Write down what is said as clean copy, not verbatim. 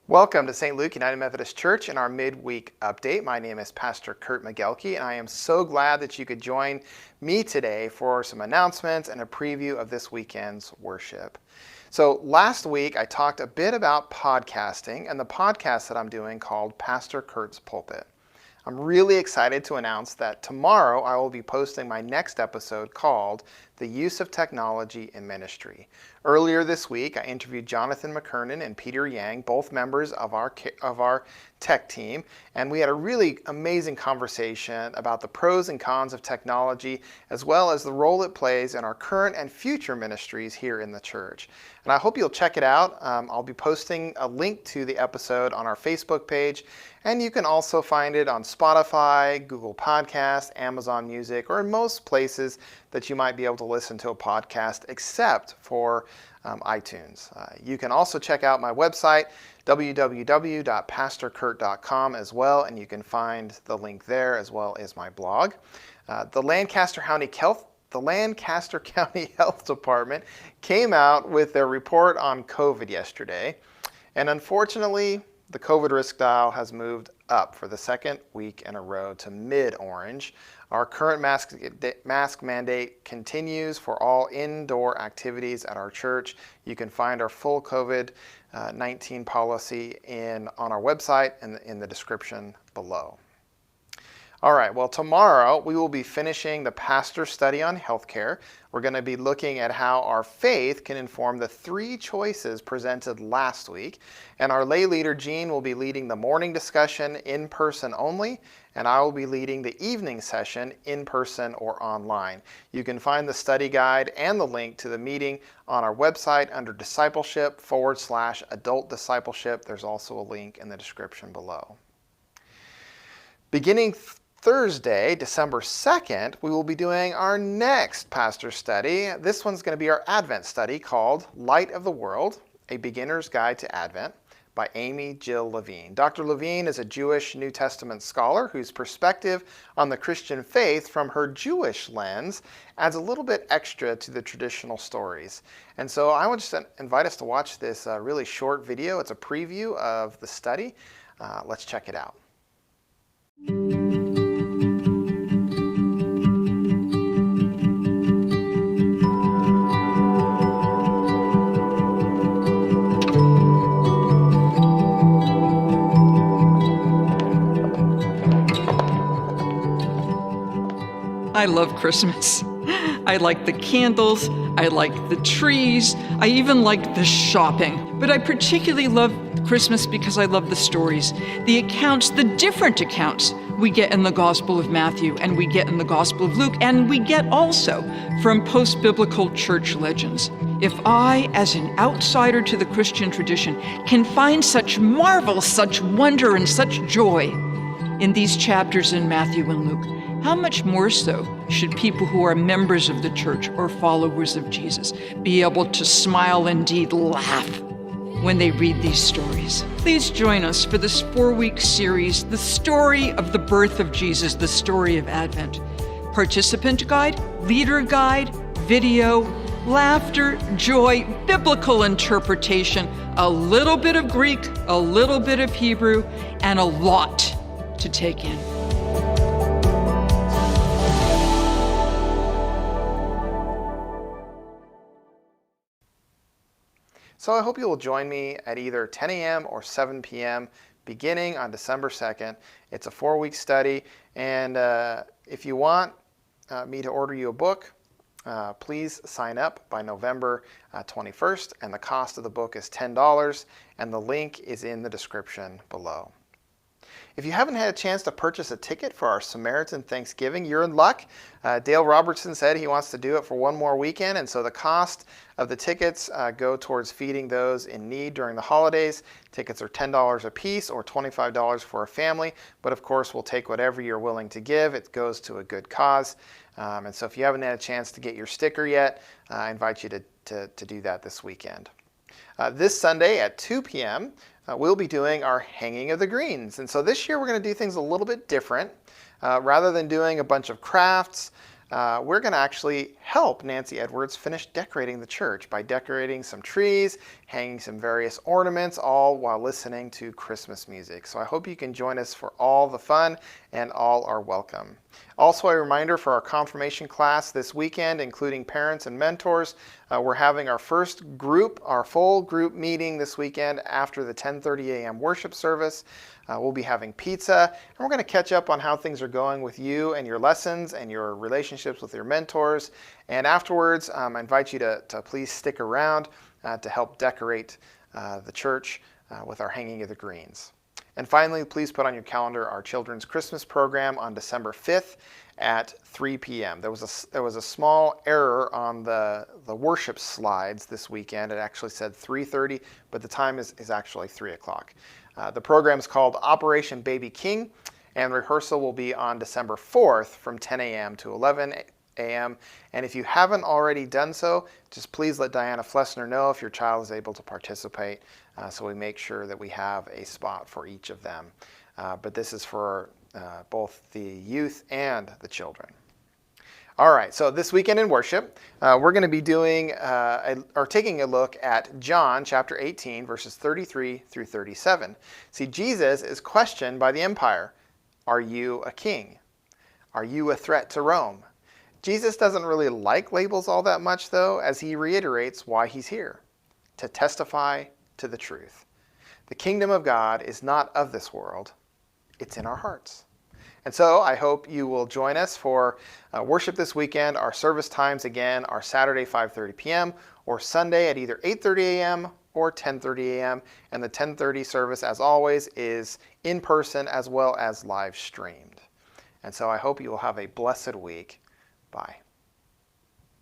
Welcome to St. Luke United Methodist Church and our midweek update. My name is Pastor Kurt McGelkey, and I am so glad that you could join me today for some announcements and a preview of this weekend's worship. So last week I talked a bit about podcasting and the podcast that I'm doing called Pastor Kurt's Pulpit. I'm really excited to announce that tomorrow I will be posting my next episode called The Use of Technology in Ministry. Earlier this week, I interviewed Jonathan McKernan and Peter Yang, both members of our tech team, and we had a really amazing conversation about the pros and cons of technology, as well as the role it plays in our current and future ministries here in the church. And I hope you'll check it out. I'll be posting a link to the episode on our Facebook page, and you can also find it on Spotify, Google Podcasts, Amazon Music, or in most places that you might be able to listen to a podcast except for iTunes. You can also check out my website, www.pastorkurt.com as well, and you can find the link there as well as my blog. The Lancaster County Health Department came out with their report on COVID yesterday, and unfortunately, the COVID risk dial has moved up for the second week in a row to mid-orange. Our current mask mandate continues for all indoor activities at our church. You can find our full COVID-19 policy on our website and in the description below. All right, well, tomorrow we will be finishing the pastor study on healthcare. We're going to be looking at how our faith can inform the three choices presented last week. And our lay leader, Jean, will be leading the morning discussion in person only, and I will be leading the evening session in person or online. You can find the study guide and the link to the meeting on our website under discipleship/adult discipleship. There's also a link in the description below. Beginning Thursday, December 2nd, we will be doing our next pastor study. This one's going to be our Advent study called Light of the World, A Beginner's Guide to Advent by Amy Jill Levine. Dr. Levine is a Jewish New Testament scholar whose perspective on the Christian faith from her Jewish lens adds a little bit extra to the traditional stories. And so I want to invite us to watch this really short video. It's a preview of the study. Let's check it out. I love Christmas. I like the candles, I like the trees, I even like the shopping. But I particularly love Christmas because I love the stories, the accounts, the different accounts we get in the Gospel of Matthew and we get in the Gospel of Luke, and we get also from post-biblical church legends. If I, as an outsider to the Christian tradition, can find such marvel, such wonder, and such joy in these chapters in Matthew and Luke, how much more so should people who are members of the church or followers of Jesus be able to smile, indeed laugh, when they read these stories? Please join us for this 4-week series, The Story of the Birth of Jesus, the Story of Advent. Participant guide, leader guide, video, laughter, joy, biblical interpretation, a little bit of Greek, a little bit of Hebrew, and a lot to take in. So I hope you will join me at either 10 a.m. or 7 p.m. beginning on December 2nd. It's a 4-week study, and if you want me to order you a book, please sign up by November 21st, and the cost of the book is $10, and the link is in the description below. If you haven't had a chance to purchase a ticket for our Samaritan Thanksgiving, you're in luck. Dale Robertson said he wants to do it for one more weekend, and so the cost of the tickets go towards feeding those in need during the holidays. Tickets are $10 a piece or $25 for a family, but of course we'll take whatever you're willing to give. It goes to a good cause. And so if you haven't had a chance to get your sticker yet, I invite you to do that this weekend. This Sunday at 2 p.m., we'll be doing our Hanging of the Greens. And so this year we're going to do things a little bit different. Rather than doing a bunch of crafts, we're going to actually help Nancy Edwards finish decorating the church by decorating some trees, hanging some various ornaments, all while listening to Christmas music. So I hope you can join us for all the fun, and all are welcome. Also, a reminder for our confirmation class this weekend, including parents and mentors. We're having our first group, our full group meeting this weekend after the 10:30 a.m. worship service. We'll be having pizza, and we're going to catch up on how things are going with you and your lessons and your relationships with your mentors. And afterwards, I invite you to please stick around to help decorate the church with our Hanging of the Greens. And finally, please put on your calendar our children's Christmas program on December 5th at 3 p.m. There was a small error on the worship slides this weekend. It actually said 3:30, but the time is actually 3 o'clock. The program is called Operation Baby King, and rehearsal will be on December 4th from 10 a.m. to 11 a.m. And if you haven't already done so, just please let Diana Flessner know if your child is able to participate, so we make sure that we have a spot for each of them. But this is for both the youth and the children. All right, so this weekend in worship, we're going to be doing taking a look at John chapter 18, verses 33 through 37. See, Jesus is questioned by the empire. Are you a king? Are you a threat to Rome? Jesus doesn't really like labels all that much, though, as he reiterates why he's here: to testify to the truth. The kingdom of God is not of this world. It's in our hearts. And so I hope you will join us for worship this weekend. Our service times, again, are Saturday 5:30 p.m. or Sunday at either 8:30 a.m. or 10:30 a.m. And the 10:30 service, as always, is in person as well as live streamed. And so I hope you will have a blessed week. Bye.